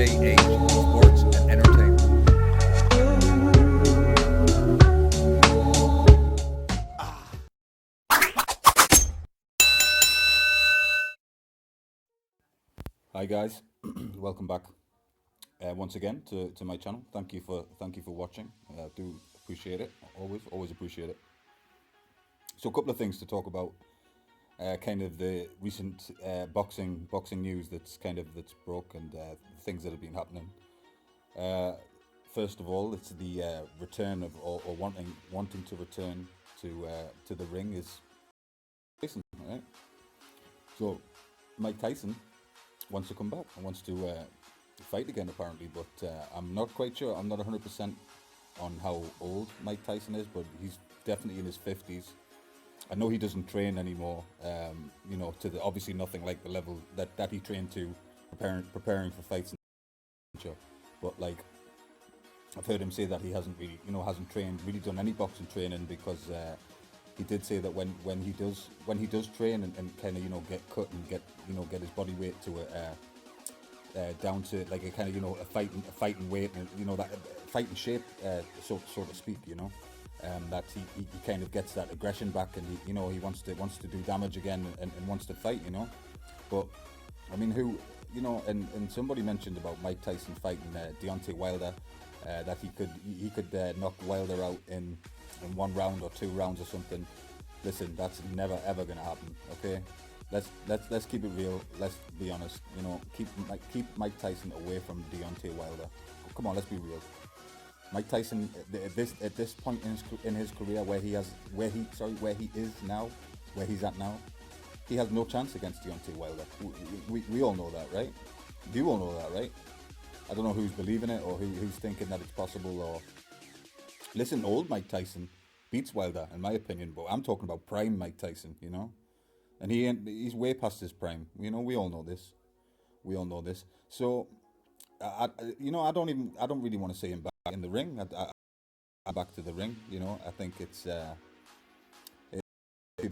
MJH Sports and Entertainment. Hi guys, welcome back once again to my channel. Thank you for watching. Do appreciate it. Always appreciate it. So a couple of things to talk about. Kind of the recent boxing news that's broke and things that have been happening. Uh, First of all, it's the return of or wanting to return to the ring is Tyson, right? So Mike Tyson wants to come back and wants to fight again apparently, but I'm not quite sure. I'm not 100% on how old Mike Tyson is, but he's definitely in his 50s. I know he doesn't train anymore. To the obviously nothing like the level that he trained to, preparing for fights and such. But like I've heard him say that he hasn't really, hasn't really done any boxing training because he did say that when he does train and kind of get cut and get his body weight to down to like a kind of a fighting weight and that fighting shape, so to speak, that he kind of gets that aggression back and he wants to do damage again and wants to fight, but I mean and somebody mentioned about Mike Tyson fighting Deontay Wilder, that he could knock Wilder out in 1 round or 2 rounds or something. Listen, that's never ever gonna happen. Okay, let's keep it real. Let's be honest. Keep Mike Tyson away from Deontay Wilder. Come on, let's be real. Mike Tyson at this point in his career where he is now, where he's at now, he has no chance against Deontay Wilder. We all know that, right? You all know that, right? I don't know who's believing it or who's thinking that it's possible. Or listen, old Mike Tyson beats Wilder in my opinion, but I'm talking about prime Mike Tyson, and he's way past his prime. We all know this. We all know this. So I don't really want to see him back in the ring. I'm back to the ring. I think it's the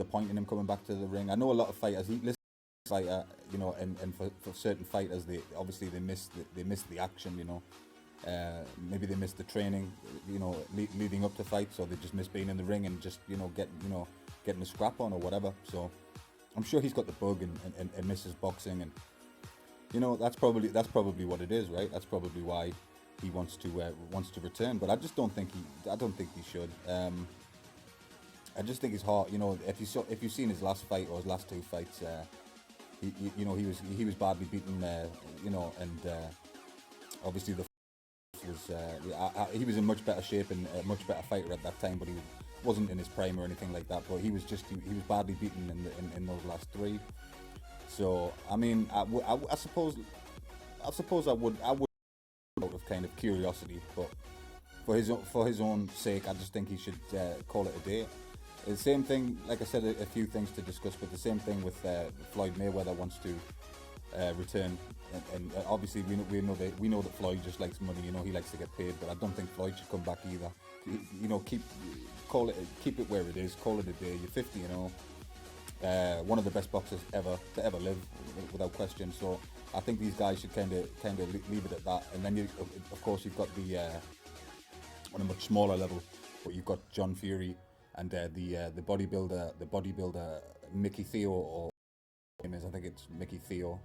point in him coming back to the ring. I know a lot of fighters. And for certain fighters, they miss the action. Maybe they miss the training. Leading up to fights, or they just miss being in the ring and just getting a scrap on or whatever. So I'm sure he's got the bug and misses boxing, and that's probably what it is, right? That's probably why he wants to return. But I just don't think he should. I just think it's hard. If you've seen his last fight or his last 2 fights, he was badly beaten. And obviously he was in much better shape and a much better fighter at that time, but he wasn't in his prime or anything like that. But he was badly beaten in those last 3. So I mean, I suppose I would out of kind of curiosity, but for his own sake, I just think he should call it a day. The same thing, like I said, a few things to discuss, but the same thing with Floyd Mayweather wants to return, and obviously we know that Floyd just likes money. He likes to get paid, but I don't think Floyd should come back either. Keep it where it is. Call it a day. You're 50, one of the best boxers to ever live, without question. So I think these guys should kind of leave it at that. And then of course you've got the on a much smaller level, but you've got John Fury and the bodybuilder Mickey Theo, or I think it's Mickey Theo.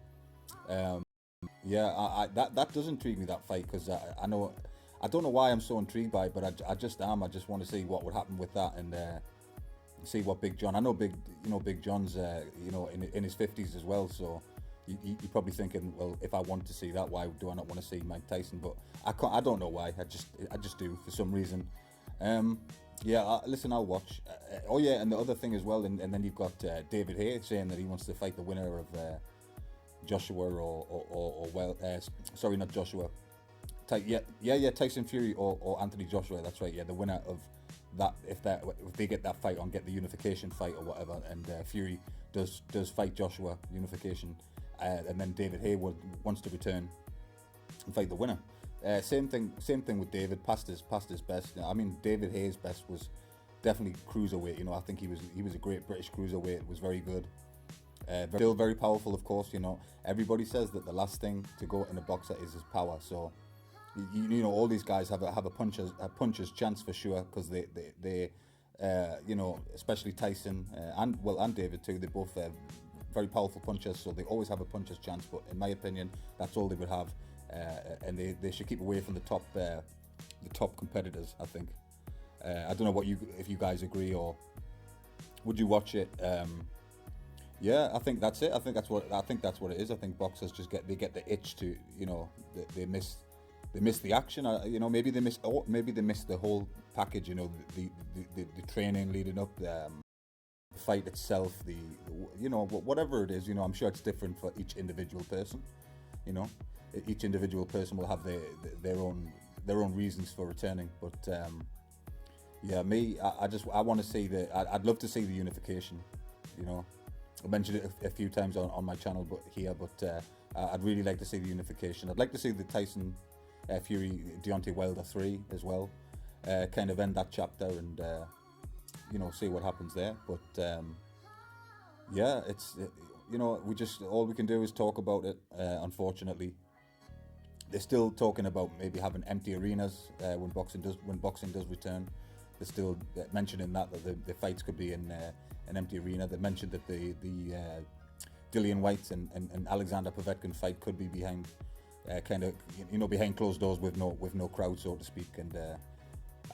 That does intrigue me, that fight, because I don't know why I'm so intrigued by it, but I just am. I just want to see what would happen with that and see what Big John. I know Big John's in his 50s as well, so you're probably thinking, well, if I want to see that, why do I not want to see Mike Tyson? But I don't know why. I just do for some reason. Listen, I'll watch. And the other thing as well, and then you've got David Haye saying that he wants to fight the winner of Joshua sorry, not Joshua. Tyson Fury or Anthony Joshua. That's right. Yeah, the winner of that, if they get that fight on, get the unification fight or whatever, and Fury does fight Joshua unification, and then David Haye wants to return and fight the winner. Same thing with David. Past his best. I mean, David Haye's best was definitely cruiserweight. I think he was a great British cruiserweight. It was very good. Still very powerful, of course. Everybody says that the last thing to go in a boxer is his power. So all these guys have a puncher's chance for sure, because they especially Tyson and David too. They're both very powerful punchers, so they always have a puncher's chance. But in my opinion, that's all they would have, and they should keep away from the top competitors, I think. I don't know if you guys agree, or would you watch it? Yeah, I think that's it. I think that's what it is. I think boxers just get the itch to, they miss the action. Maybe they miss the whole package. The training leading up, the fight itself, whatever it is. I'm sure it's different for each individual person. Each individual person will have their own reasons for returning. But yeah, I want to see I'd love to see the unification. I mentioned it a few times on my channel, but I'd really like to see the unification. I'd like to see the Tyson Fury Deontay Wilder 3 as well, kind of end that chapter and see what happens there. But yeah, all we can do is talk about it. Unfortunately, they're still talking about maybe having empty arenas when boxing does return. They're still mentioning that the fights could be in an empty arena. They mentioned that the Dillian Whyte and Alexander Povetkin fight could be behind behind closed doors with no crowd, so to speak. And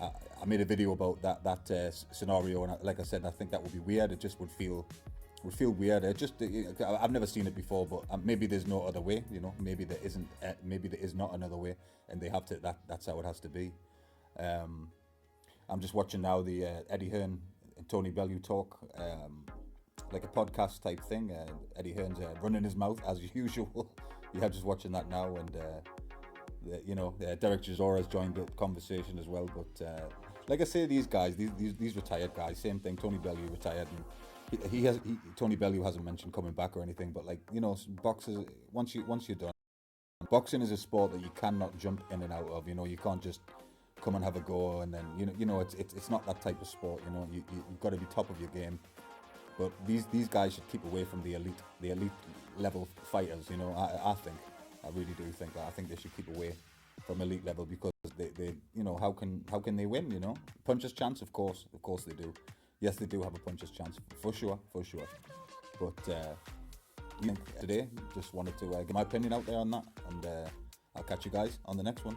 I made a video about that scenario, and like I said, I think that would be weird. It just would feel weird. I've never seen it before, but maybe there's no other way. Maybe there isn't. Maybe there is not another way, and they have to. That's how it has to be. I'm just watching now the Eddie Hearn and Tony Bellew talk, like a podcast type thing. Eddie Hearn's running his mouth as usual. Yeah, just watching that now, and Derek Chisora has joined the conversation as well. But like I say, these guys, these retired guys, same thing. Tony Bellew retired, and Tony Bellew hasn't mentioned coming back or anything. But boxers, once you're done, boxing is a sport that you cannot jump in and out of. You can't just come and have a go, and then it's not that type of sport. You've got to be top of your game. But these guys should keep away from the elite level fighters. I really do think that. I think they should keep away from elite level, because they how can they win? Puncher's chance, of course they do. Yes, they do have a puncher's chance for sure. But today, just wanted to get my opinion out there on that, and I'll catch you guys on the next one.